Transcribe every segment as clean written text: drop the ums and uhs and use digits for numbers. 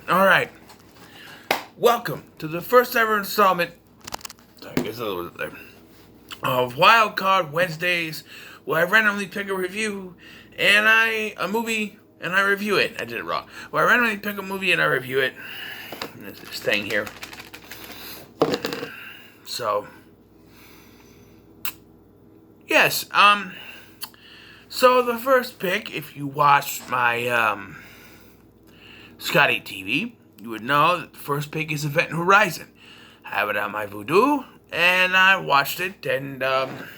Alright, welcome to the first ever installment of Wildcard Wednesdays, where I randomly pick a review and a movie and I review it. I did it wrong. Where I randomly pick a movie and I review it. This thing here. So, yes, so the first pick, if you watched my, Scotty TV, you would know that the first pick is Event Horizon. I have it on my Vudu, and I watched it, and I'm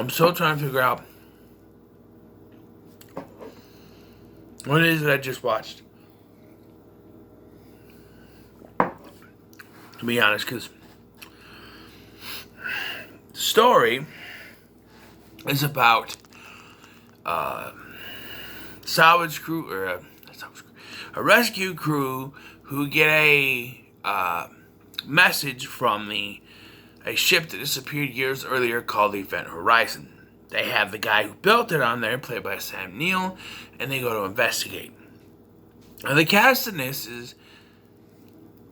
still trying to figure out what it is that I just watched. To be honest, because the story is about salvage crew, or a rescue crew who get a message from a ship that disappeared years earlier called the Event Horizon. They have the guy who built it on there, played by Sam Neill, and they go to investigate. Now, the cast in this is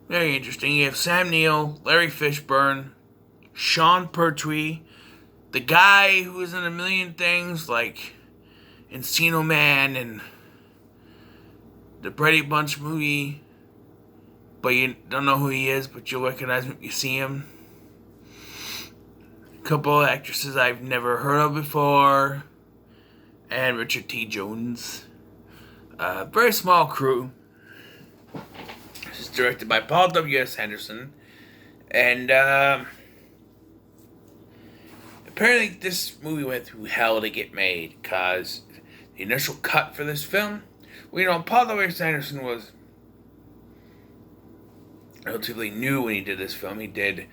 very interesting. You have Sam Neill, Larry Fishburne, Sean Pertwee, the guy who is in a million things like Encino Man and the Brady Bunch movie, but you don't know who he is, but you'll recognize him if you see him. A couple of actresses I've never heard of before, and Richard T. Jones. Very small crew. This is directed by Paul W.S. Henderson, and apparently this movie went through hell to get made, because the initial cut for this film, well, Paul W.S. Anderson was relatively new when he did this film. He did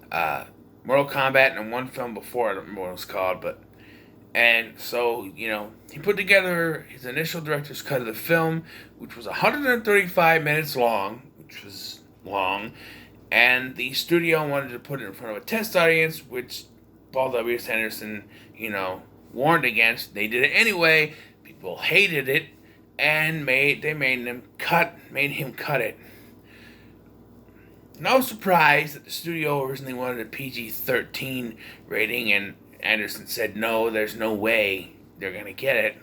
Mortal Kombat and one film before, I don't remember what it was called, and so, he put together his initial director's cut of the film, which was 135 minutes long, which was long, and the studio wanted to put it in front of a test audience, which Paul W.S. Anderson, warned against. They did it anyway. People hated it, and made him cut it. No surprise that the studio originally wanted a PG-13 rating, and Anderson said no, there's no way they're gonna get it.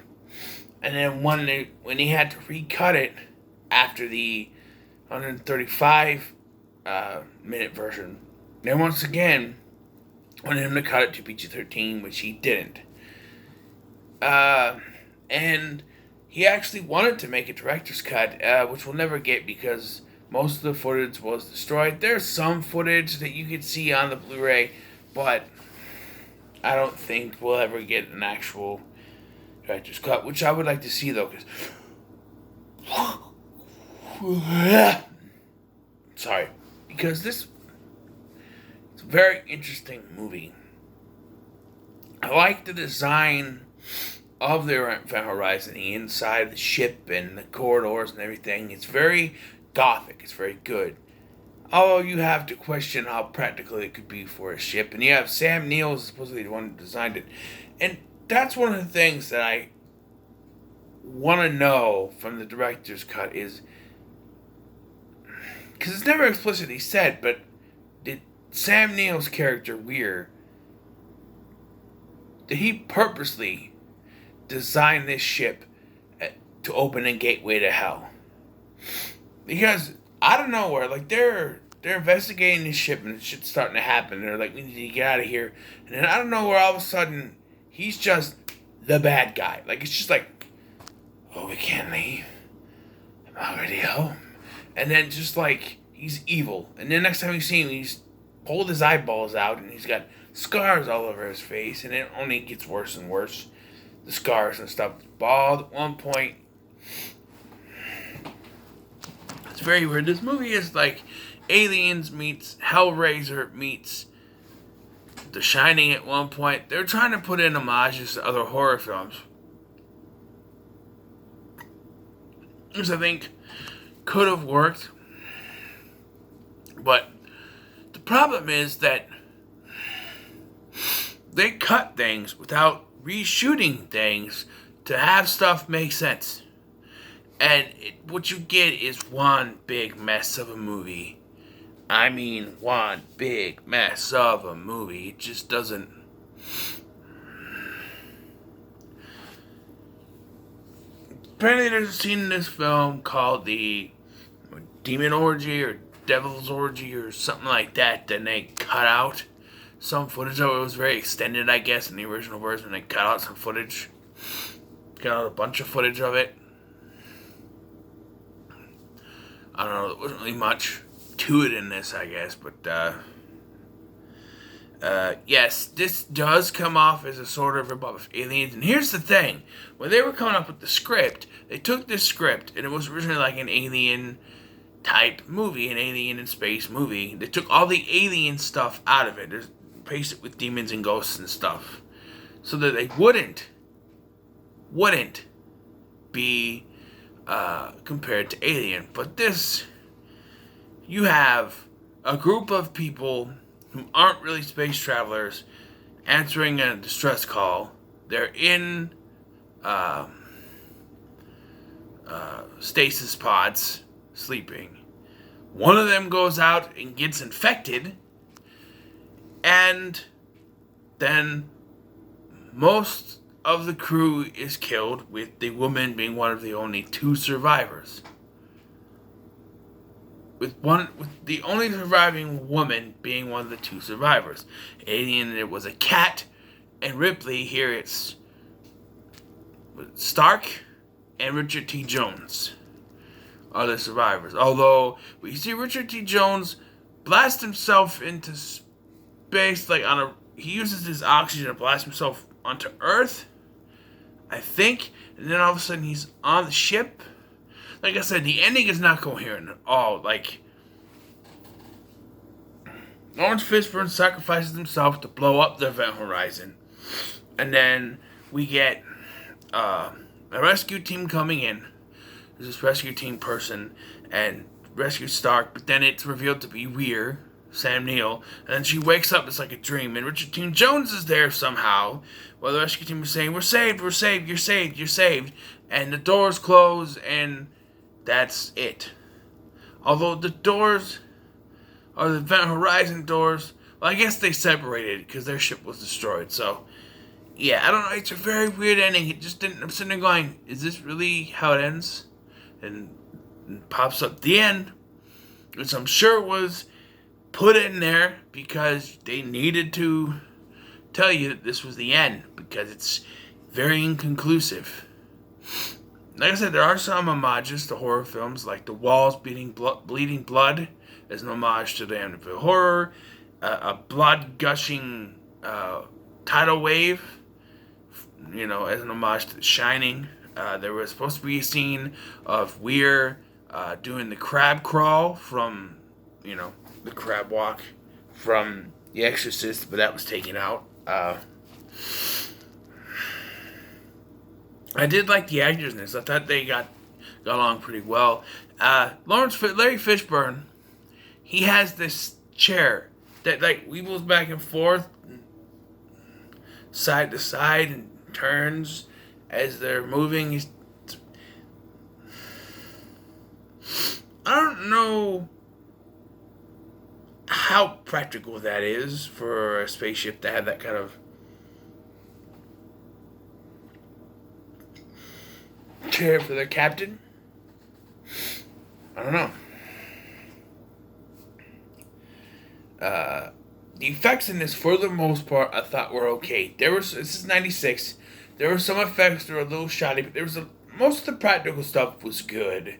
And then when he had to recut it after the 135 minute version, they once again wanted him to cut it to PG-13, which he didn't. And he actually wanted to make a director's cut, which we'll never get because most of the footage was destroyed. There's some footage that you could see on the Blu-ray, but I don't think we'll ever get an actual director's cut, which I would like to see, though, because because this is a very interesting movie. I like the design of the Event Horizon, the inside of the ship and the corridors and everything. It's very gothic. It's very good. Although you have to question how practical it could be for a ship. And you have Sam Neill supposedly the one who designed it. And that's one of the things that I want to know from the director's cut is, because it's never explicitly said, but did Sam Neill's character, Weir, did he purposely design this ship to open a gateway to hell? Because out of nowhere, like they're investigating this ship and shit's starting to happen. They're like, we need to get out of here. And then out of nowhere, all of a sudden, he's just the bad guy. Like, it's just like, oh, we can't leave. I'm already home. And then just like, he's evil. And then next time you see him, he's pulled his eyeballs out and he's got scars all over his face. And it only gets worse and worse. The scars and stuff. Bald at one point. It's very weird. This movie is like Aliens meets Hellraiser meets The Shining at one point. They're trying to put in homages to other horror films, which I think could have worked. But the problem is that they cut things without reshooting things to have stuff make sense. And what you get is one big mess of a movie. I mean, one big mess of a movie. It just doesn't. Apparently, there's a scene in this film called the Demon Orgy or Devil's Orgy or something like that. Then they cut out some footage of it. It was very extended, I guess, in the original version. They cut out some footage. Cut out a bunch of footage of it. I don't know, there wasn't really much to it in this, I guess, but, yes, this does come off as a sort of ripoff of Aliens, and here's the thing, when they were coming up with the script, they took this script, and it was originally like an alien-type movie, an alien in space movie. They took all the alien stuff out of it, replaced it with demons and ghosts and stuff, so that they wouldn't be compared to Alien. But this, you have a group of people who aren't really space travelers answering a distress call. They're in stasis pods, sleeping. One of them goes out and gets infected, and then most of the crew is killed, with the woman being one of the only two survivors. With the only surviving woman being one of the two survivors. Alien, it was a cat, and Ripley, here it's Stark and Richard T. Jones are the survivors. Although we see Richard T. Jones blast himself into space, like he uses his oxygen to blast himself onto Earth, I think, and then all of a sudden he's on the ship. Like I said, the ending is not coherent at all. Like, Lawrence Fishburne sacrifices himself to blow up the event horizon, and then we get a rescue team coming in. There's this rescue team person and rescue Stark, but then it's revealed to be Weir, Sam Neill, and then she wakes up, it's like a dream, and Richard T. Jones is there somehow, while the rescue team is saying, we're saved, you're saved, and the doors close, and that's it. Although the doors are the Event Horizon doors, well, I guess they separated, because their ship was destroyed, so, yeah, I don't know, it's a very weird ending. It just didn't, I'm sitting there going, is this really how it ends? And pops up the end, which I'm sure was put in there because they needed to tell you that this was the end, because it's very inconclusive. Like I said, there are some homages to horror films, like The Walls Bleeding Blood as an homage to the Amityville Horror, a blood-gushing tidal wave, as an homage to The Shining. There was supposed to be a scene of Weir doing the crab crawl from, the crab walk from The Exorcist, but that was taken out. I did like the actors in this. I thought they got along pretty well. Larry Fishburne, he has this chair that weebles back and forth, side to side, and turns as they're moving. I don't know how practical that is for a spaceship to have that kind of chair for their captain. I don't know. The effects in this, for the most part, I thought were okay. This is 96. There were some effects that were a little shoddy, but most of the practical stuff was good.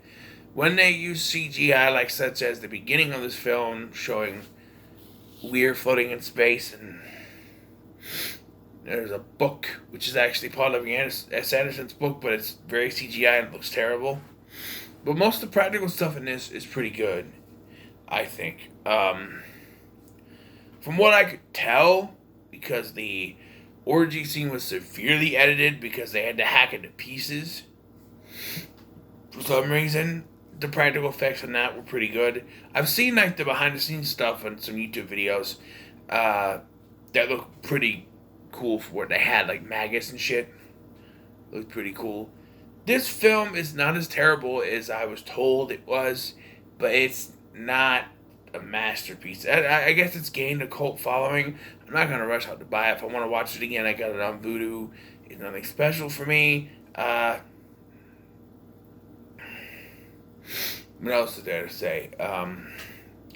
When they used CGI, such as the beginning of this film, showing Weir floating in space, and there's a book, which is actually part of S. Anderson's book, but it's very CGI and it looks terrible. But most of the practical stuff in this is pretty good, I think. From what I could tell, because the orgy scene was severely edited because they had to hack it to pieces, for some reason, the practical effects on that were pretty good. I've seen the behind the scenes stuff on some YouTube videos that look pretty cool for what they had, like maggots and shit. Looked pretty cool. This film is not as terrible as I was told it was, but it's not a masterpiece. I guess it's gained a cult following. I'm not gonna rush out to buy it. If I want to watch it again, I got it on Vudu. It's nothing special for me. What else is there to say? I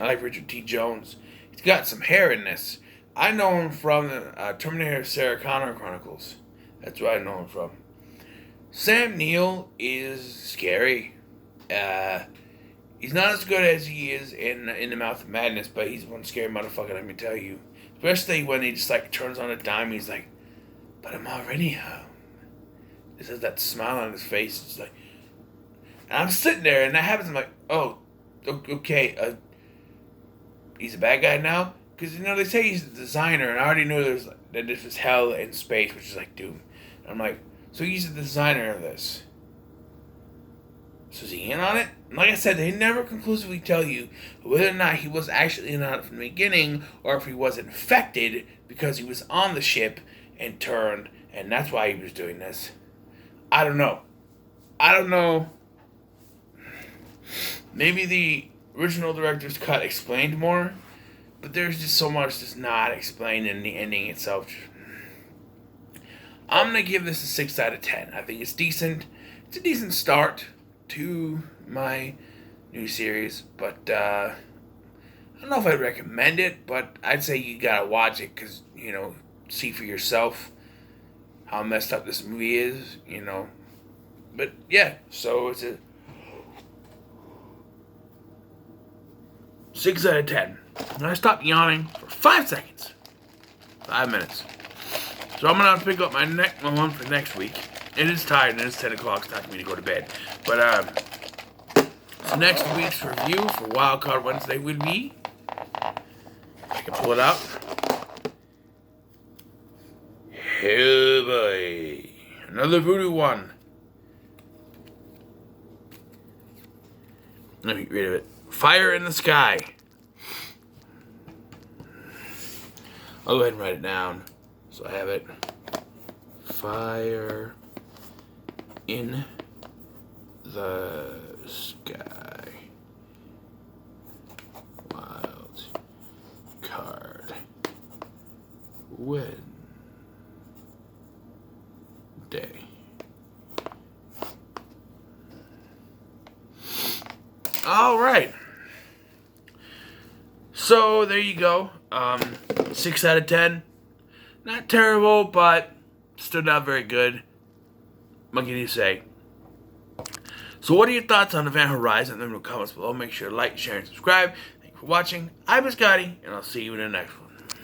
like Richard T. Jones. He's got some hair in this. I know him from the Terminator Sarah Connor Chronicles. That's what I know him from. Sam Neill is scary. He's not as good as he is in The Mouth of Madness, but he's one scary motherfucker, let me tell you. Especially when he just like turns on a dime, he's like, but I'm already home. He has that smile on his face. It's like, and I'm sitting there, and that happens. I'm like, oh, okay. He's a bad guy now, because they say he's the designer, and I already knew that this was hell in space, which is like Doom. And I'm like, so he's the designer of this. So is he in on it? And like I said, they never conclusively tell you whether or not he was actually in on it from the beginning, or if he was infected because he was on the ship and turned, and that's why he was doing this. I don't know. Maybe the original director's cut explained more, but there's just so much that's not explained in the ending itself. I'm going to give this a 6 out of 10. I think it's decent. It's a decent start to my new series, but I don't know if I'd recommend it, but I'd say you got to watch it because, see for yourself how messed up this movie is, But yeah, so it's a 6 out of 10. And I stopped yawning for 5 seconds. 5 minutes. So I'm going to pick up my one for next week. It is tired and it's 10 o'clock. It's time for me to go to bed. But so next week's review for Wildcard Wednesday would be, I can pull it out. Oh boy. Another voodoo one. Let me get rid of it. Fire in the Sky. I'll go ahead and write it down so I have it. Fire in the Sky. Wild card. Wednesday. All right. So there you go. 6 out of 10. Not terrible, but still not very good. What can you say? So what are your thoughts on Event Horizon? Leave them in the comments below. Make sure to like, share, and subscribe. Thank you for watching. I'm Scotty, and I'll see you in the next one.